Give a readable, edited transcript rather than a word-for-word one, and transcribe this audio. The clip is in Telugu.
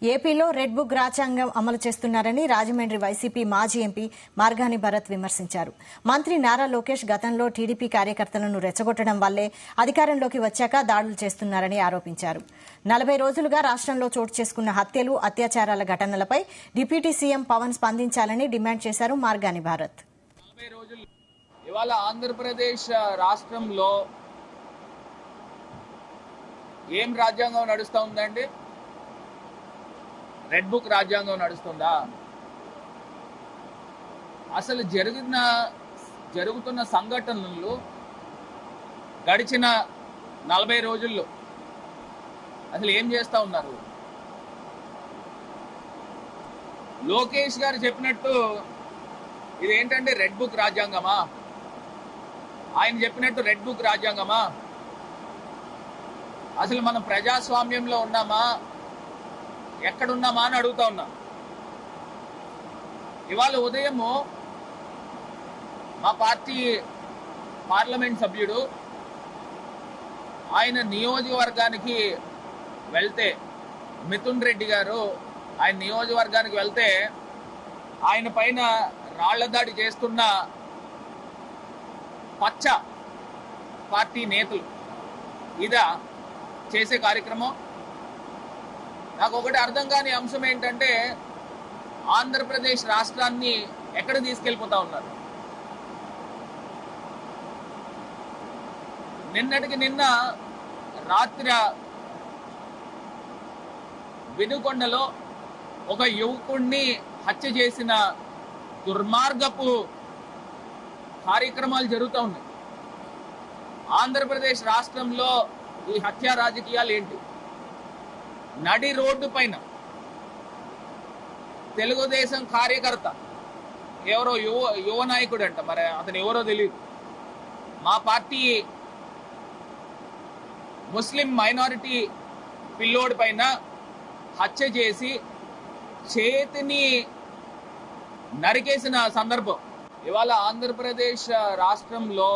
ఏపీలో రెడ్ బుక్ రాజ్యాంగం అమలు చేస్తున్నారని రాజమండ్రి వైసీపీ మాజీ ఎంపీ మార్గాని భరత్ విమర్శించారు. మంత్రి నారా లోకేష్ గతంలో టీడీపీ కార్యకర్తలను రెచ్చగొట్టడం వల్లే అధికారంలోకి వచ్చాక దాడులు చేస్తున్నారని ఆరోపించారు. 40 రోజులుగా రాష్ట్రంలో చోటు చేసుకున్న హత్యలు, అత్యాచారాల ఘటనలపై డిప్యూటీ సీఎం పవన్ స్పందించాలని డిమాండ్ చేశారు మార్గాని భరత్. ఇవాళ ఆంధ్రప్రదేశ్ రాష్ట్రంలో ఏం రాజ్యాంగం నడుస్తూ ఉందండి? రెడ్ బుక్ రాజ్యాంగం నడుస్తుందా? అసలు జరుగుతున్న సంఘటనలు గడిచిన 40 రోజుల్లో అసలు ఏం చేస్తా ఉన్నారు? లోకేష్ గారు చెప్పినట్టు ఇదేంటంటే రెడ్ బుక్ రాజ్యాంగమా? ఆయన చెప్పినట్టు రెడ్ బుక్ రాజ్యాంగమా? అసలు మనం ప్రజాస్వామ్యంలో ఉన్నామా, ఎక్కడున్నామా అని అడుగుతా ఉన్నా. ఇవాళ ఉదయము మా పార్టీ పార్లమెంట్ సభ్యుడు ఆయన నియోజకవర్గానికి వెళ్తే, మిథున్ రెడ్డి గారు ఆయన నియోజకవర్గానికి వెళ్తే ఆయన పైన రాళ్ల దాడి చేస్తున్న పచ్చ పార్టీ నేతలు ఇదా చేసే కార్యక్రమం? నాకు ఒకటి అర్థం కాని అంశం ఏంటంటే, ఆంధ్రప్రదేశ్ రాష్ట్రాన్ని ఎక్కడ తీసుకెళ్లిపోతా ఉన్నారు? నిన్నటికి నిన్న రాత్రి వినుకొండలో ఒక యువకుడిని హత్య చేసిన దుర్మార్గపు కార్యక్రమాలు జరుగుతూ ఉన్నాయి. ఆంధ్రప్రదేశ్ రాష్ట్రంలో ఈ హత్యా రాజకీయాలు ఏంటి? నడి రోడ్డు పైన తెలుగుదేశం కార్యకర్త, ఎవరో యువ నాయకుడు అంట, మరి అతను ఎవరో తెలియదు, మా పార్టీ ముస్లిం మైనారిటీ పిల్లోడి పైన హత్య చేసి చేతిని నరికేసిన సందర్భం. ఇవాళ ఆంధ్రప్రదేశ్ రాష్ట్రంలో